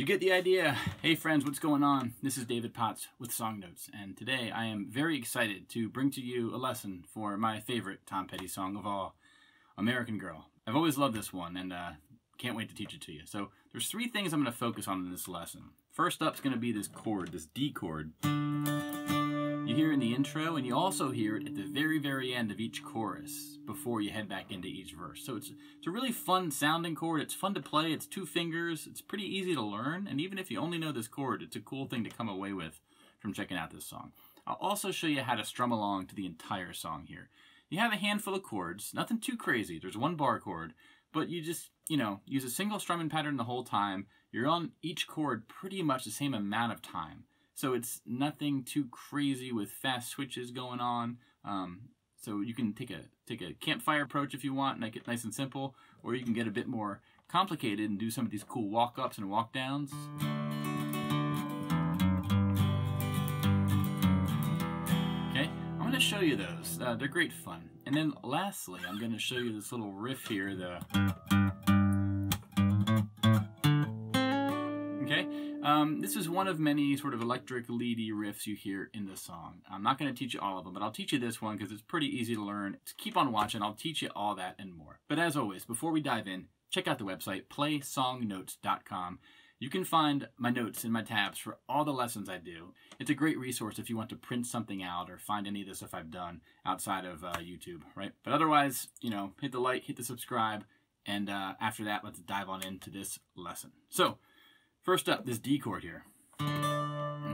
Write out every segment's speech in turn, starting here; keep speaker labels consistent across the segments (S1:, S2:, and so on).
S1: You get the idea. Hey friends, what's going on? This is David Potts with Song Notes, and today I am very excited to bring to you a lesson for my favorite Tom Petty song of all, American Girl. I've always loved this one, and can't wait to teach it to you. So there's three things I'm going to focus on in this lesson. First up is going to be this chord, this D chord. You hear in the intro, and you also hear it at the very, very end of each chorus before you head back into each verse. So it's a really fun sounding chord. It's fun to play. It's 2 fingers. It's pretty easy to learn. And even if you only know this chord, it's a cool thing to come away with from checking out this song. I'll also show you how to strum along to the entire song here. You have a handful of chords, nothing too crazy. There's 1 bar chord, but you just, use a single strumming pattern the whole time. You're on each chord pretty much the same amount of time. So it's nothing too crazy with fast switches going on. So you can take a campfire approach if you want, make it nice and simple, or you can get a bit more complicated and do some of these cool walk-ups and walk-downs. Okay, I'm going to show you those. They're great fun. And then lastly, I'm going to show you this little riff here, this is one of many sort of electric leady riffs you hear in the song. I'm not going to teach you all of them, but I'll teach you this one because it's pretty easy to learn. So keep on watching. I'll teach you all that and more. But as always, before we dive in, check out the website, playsongnotes.com. You can find my notes in my tabs for all the lessons I do. It's a great resource if you want to print something out or find any of the stuff I've done outside of YouTube, right? But otherwise, hit the like, hit the subscribe, and after that, let's dive on into this lesson. So, first up, this D chord here.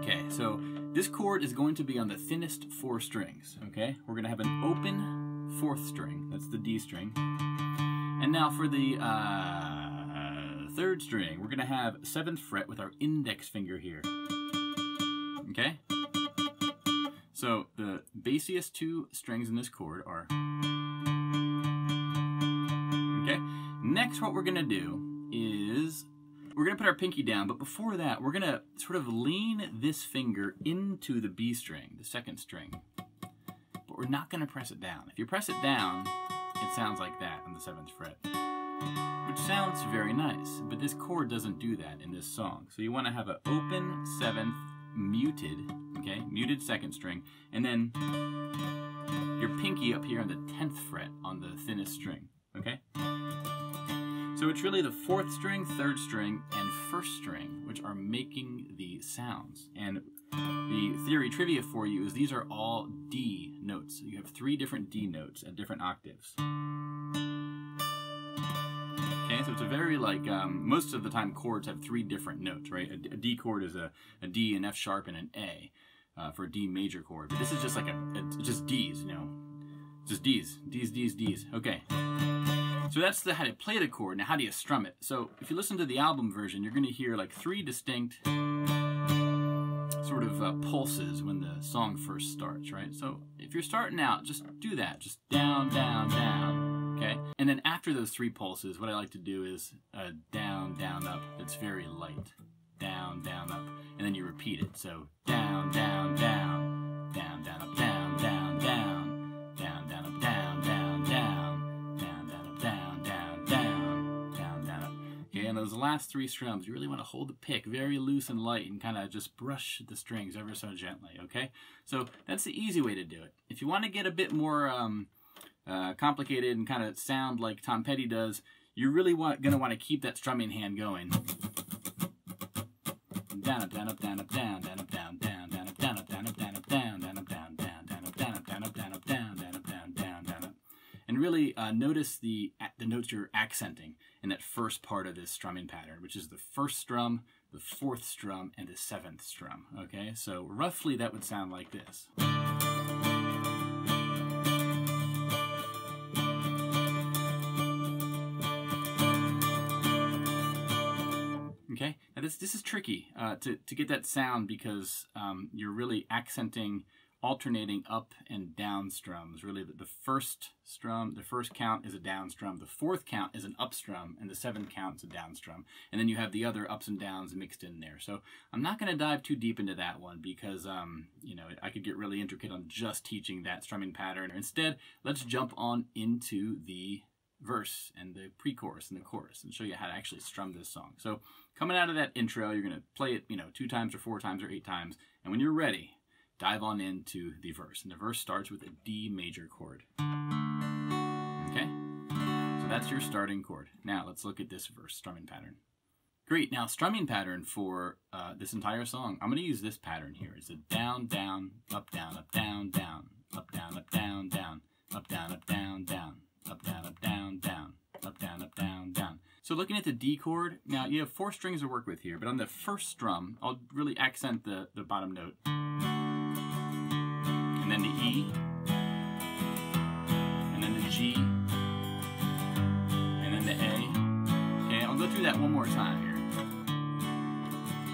S1: Okay, so this chord is going to be on the thinnest 4 strings, okay? We're going to have an open 4th string, that's the D string. And now for the 3rd string, we're going to have 7th fret with our index finger here, okay? So the bassiest 2 strings in this chord are, okay? Next, what we're going to do is we're going to put our pinky down, but before that, we're going to sort of lean this finger into the B string, the 2nd string. But we're not going to press it down. If you press it down, it sounds like that on the 7th fret, which sounds very nice, but this chord doesn't do that in this song. So you want to have an open 7th, muted, okay, muted 2nd string, and then your pinky up here on the 10th fret on the thinnest string, okay? So it's really the 4th string, 3rd string, and 1st string which are making the sounds. And the theory trivia for you is these are all D notes. You have 3 different D notes at different octaves. Okay, so it's a very most of the time chords have 3 different notes, right? A D chord is a D, an F sharp, and an A for a D major chord. But this is just like just Ds, just Ds, Ds, Ds, Ds. Okay. So that's how to play the chord. Now, how do you strum it? So if you listen to the album version, you're going to hear like 3 distinct sort of pulses when the song first starts, right? So if you're starting out, just do that. Just down, down, down, okay? And then after those 3 pulses, what I like to do is down, down, up. It's very light. Down, down, up. And then you repeat it. So down, down, down, down, down, up, down, down, down, down, down, up, down, down, down. And those last 3 strums, you really want to hold the pick very loose and light and kind of just brush the strings ever so gently, okay? So that's the easy way to do it. If you want to get a bit more complicated and kind of sound like Tom Petty does, you're really going to want to keep that strumming hand going. Down, up, down, up, down, up, down, down, up, down, down, down, up, down, up, down, up, down, up, down, down, up, down, down, down, up, down, up, down, up, down, up, down, down, up, down, down, down, up. And really notice the notes you're accenting in that first part of this strumming pattern, which is the 1st strum, the 4th strum, and the 7th strum, okay? So roughly that would sound like this. Okay, now this is tricky to get that sound because you're really accenting alternating up and down strums. Really, the 1st strum, the 1st count is a down strum, the 4th count is an up strum, and the 7th count is a down strum. And then you have the other ups and downs mixed in there. So I'm not going to dive too deep into that one because, I could get really intricate on just teaching that strumming pattern. Instead, let's jump on into the verse and the pre-chorus and the chorus and show you how to actually strum this song. So coming out of that intro, you're going to play it, 2 times or 4 times or 8 times. And when you're ready, dive on into the verse. And the verse starts with a D major chord. Okay? So that's your starting chord. Now let's look at this verse strumming pattern. Great. Now strumming pattern for this entire song, I'm going to use this pattern here. It's a down, down, up, down, up, down, down, up, down, up, down, down, up, down, up, down, down, up, down, up, down, down, up, down, up, down, down. So looking at the D chord, now you have 4 strings to work with here, but on the first strum, I'll really accent the bottom note. And then the E, and then the G, and then the A. Okay, I'll go through that one more time here.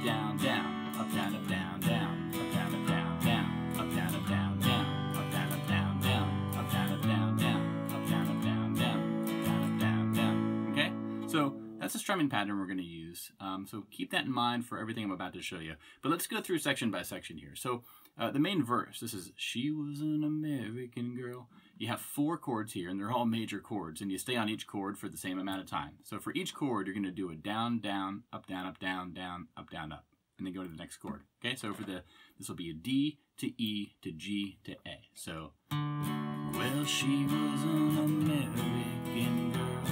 S1: Down, down, up, down, up, down, down, up, down, up, down, down, up, down, up, down, down, up, down, up, down, down, up, down, up, down, down, up, down, up, down, down, up, down, up, down, down. Okay, so that's the strumming pattern we're going to use. So keep that in mind for everything I'm about to show you. But let's go through section by section here. So the main verse, this is, she was an American girl. You have 4 chords here, and they're all major chords, and you stay on each chord for the same amount of time. So for each chord, you're going to do a down, down, up, down, up, down, down, up, down, up, and then go to the next chord. Okay, so for this will be a D to E to G to A. So, well, she was an American girl,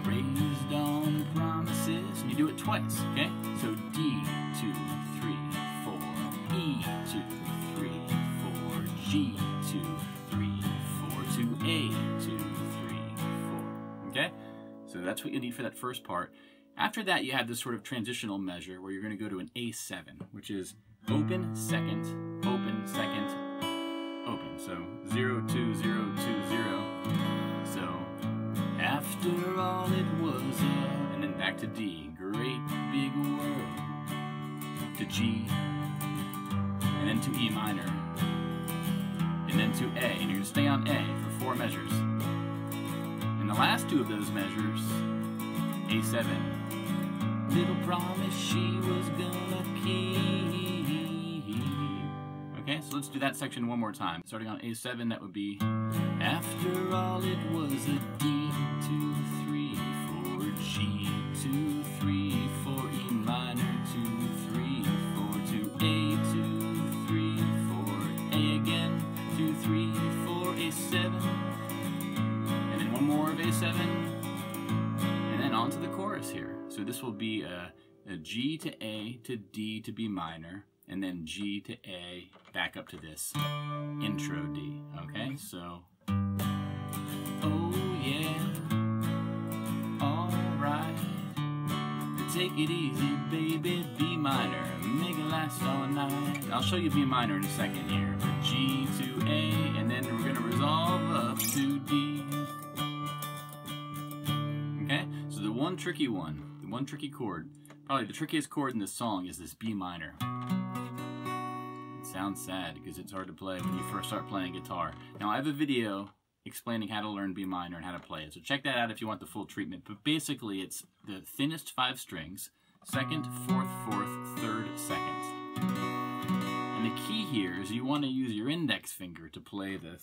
S1: raised on promises, and you do it twice, okay? So D, 2, 3, 4, E, 2, 3, 4, G, 2, 3, 4, to A, 2, 3, 4, okay? So that's what you need for that first part. After that, you have this sort of transitional measure where you're going to go to an A7, which is open, second, open, second, open. So 0, 2, 0, 2, 0. So after all it was, and then back to D, great big world, to G, and then to E minor, and then to A, and you're going to stay on A for 4 measures. And the last 2 of those measures, A7, little promise she was gonna keep. Okay, so let's do that section one more time. Starting on A7, that would be, after all it was a D, 2, 3, 4, G, 2, 3, 4, E minor, 2, 3, 4, to A, 2, 3, 4, A again, 2, 3, 4, A7, and then one more of A7, and then on to the chorus here. So this will be a G to A to D to B minor, and then G to A back up to this intro D. Okay, so, oh yeah, alright, take it easy baby, B minor, make it last all night. I'll show you B minor in a second here, but G to A, and then we're gonna resolve up to D. Okay, so the one tricky chord, probably the trickiest chord in this song, is this B minor. It sounds sad because it's hard to play when you first start playing guitar. Now I have a video explaining how to learn B minor and how to play it, so check that out if you want the full treatment. But basically it's the thinnest 5 strings, 2nd, 4th, 4th, 3rd, 2nd. And the key here is you want to use your index finger to play the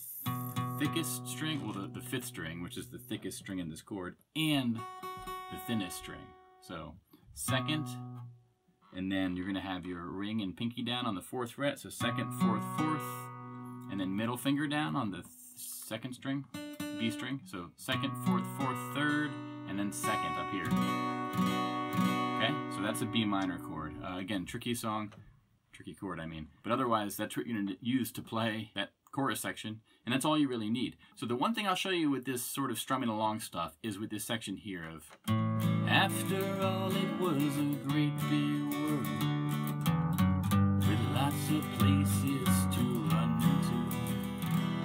S1: thickest string, well the 5th string, which is the thickest string in this chord, and the thinnest string. So 2nd, and then you're going to have your ring and pinky down on the 4th fret, so 2nd, 4th, 4th, and then middle finger down on the 2nd string, B string, so 2nd, 4th, 4th, 3rd, and then 2nd up here. Okay, so that's a B minor chord. Again, tricky chord I mean, but otherwise that's what you're going to use to play that chorus section, and that's all you really need. So the one thing I'll show you with this sort of strumming along stuff is with this section here of, after all it was a great big world, with lots of places to run to.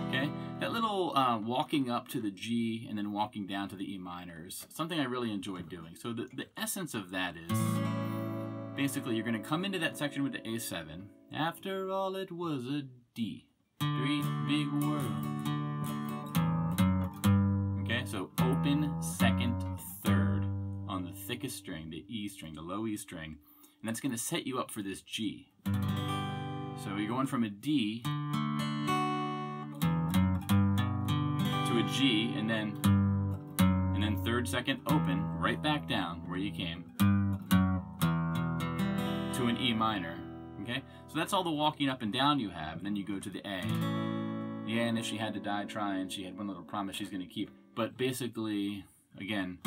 S1: Okay, that little walking up to the G and then walking down to the E minor is something I really enjoyed doing. So the essence of that is, basically you're going to come into that section with the A7, after all it was a D, great big world. Okay, so open, 2nd, 3rd on the thickest string, the E string, the low E string, and that's going to set you up for this G. So you're going from a D to a a G, and then third, second, open, right back down where you came to an E minor. Okay, so that's all the walking up and down you have, and then you go to the A. Yeah, and if she had to die trying, she had one little promise she's going to keep. But basically, again,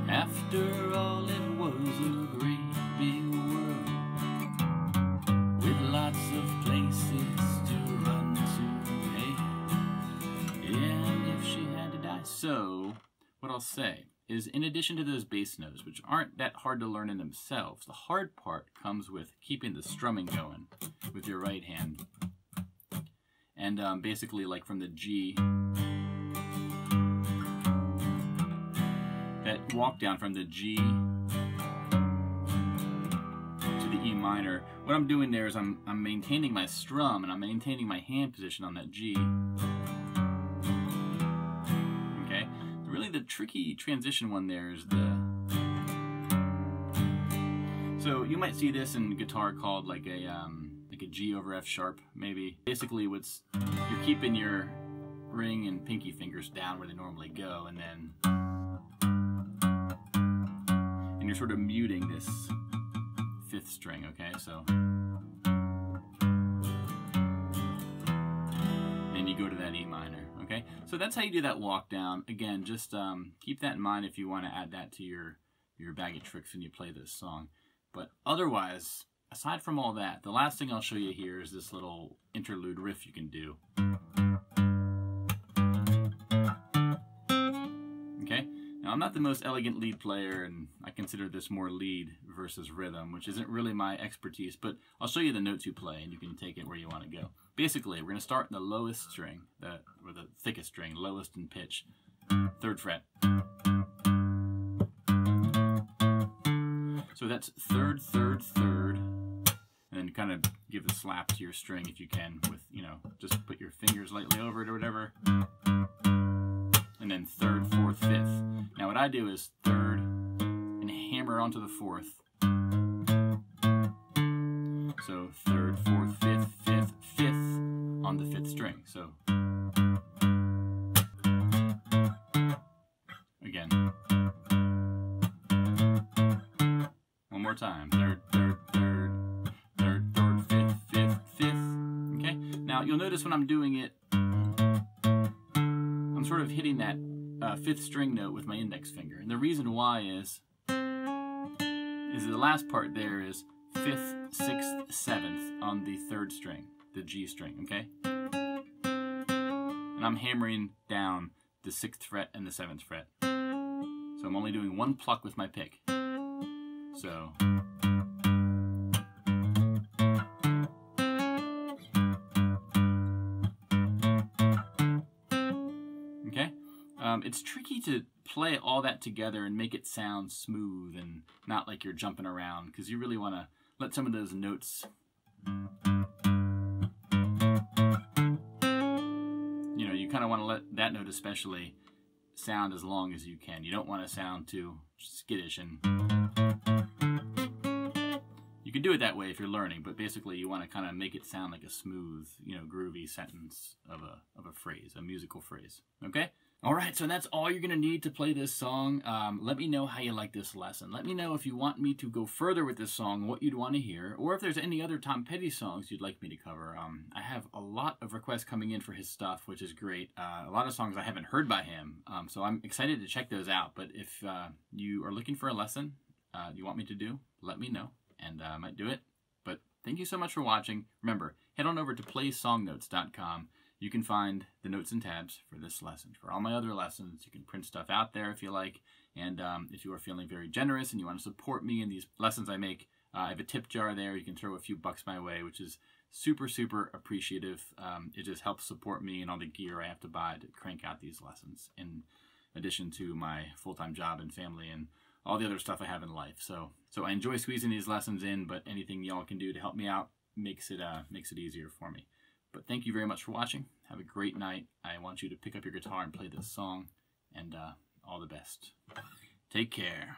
S1: after all, it was a great big world with lots of places to run to. Hey, and if she had to die. So, what I'll say is, in addition to those bass notes, which aren't that hard to learn in themselves, the hard part comes with keeping the strumming going with your right hand. And basically, like from the G, that walk down from the G to the E minor, what I'm doing there is I'm maintaining my strum and I'm maintaining my hand position on that G. Okay? Really the tricky transition one there is the... So you might see this in guitar called like a G over F sharp, maybe. Basically, you're keeping your ring and pinky fingers down where they normally go, and you're sort of muting this fifth string. Okay, so and you go to that E minor. Okay, so that's how you do that walk down. Again, just keep that in mind if you want to add that to your bag of tricks when you play this song. But otherwise, aside from all that, the last thing I'll show you here is this little interlude riff you can do. Okay? Now, I'm not the most elegant lead player, and I consider this more lead versus rhythm, which isn't really my expertise, but I'll show you the notes you play, and you can take it where you want to go. Basically, we're going to start in the lowest string, or the thickest string, lowest in pitch, 3rd fret. So that's 3rd, 3rd, 3rd, and then kind of give a slap to your string if you can with, just put your fingers lightly over it or whatever. And then 3rd, 4th, 5th. Now what I do is 3rd and hammer onto the 4th. So 3rd, 4th, 5th, 5th, 5th on the 5th string. So again. One more time. 3rd, 3rd, 3rd, 3rd, 4th, 5th, 5th, 5th. Okay? Now you'll notice when I'm doing it, I'm sort of hitting that 5th string note with my index finger. And the reason why is the last part there is 5th, 6th, 7th on the 3rd string, the G string, okay? And I'm hammering down the 6th fret and the 7th fret. So I'm only doing one pluck with my pick. So, okay, it's tricky to play all that together and make it sound smooth and not like you're jumping around, because you really want to let some of those notes, you kind of want to let that note especially sound as long as you can. You don't want to sound too skittish, and you can do it that way if you're learning, but basically you want to kind of make it sound like a smooth, groovy sentence of a phrase, a musical phrase. Okay? All right, so that's all you're going to need to play this song. Let me know how you like this lesson. Let me know if you want me to go further with this song, what you'd want to hear, or if there's any other Tom Petty songs you'd like me to cover. I have a lot of requests coming in for his stuff, which is great. A lot of songs I haven't heard by him, so I'm excited to check those out. But if you are looking for a lesson you want me to do, let me know, and I might do it. But thank you so much for watching. Remember, head on over to playsongnotes.com. You can find the notes and tabs for this lesson. For all my other lessons, you can print stuff out there if you like. And if you are feeling very generous and you want to support me in these lessons I make, I have a tip jar there. You can throw a few bucks my way, which is super, super appreciative. It just helps support me and all the gear I have to buy to crank out these lessons, in addition to my full-time job and family and all the other stuff I have in life. So I enjoy squeezing these lessons in, but anything y'all can do to help me out makes it easier for me. But thank you very much for watching. Have a great night. I want you to pick up your guitar and play this song. And all the best. Take care.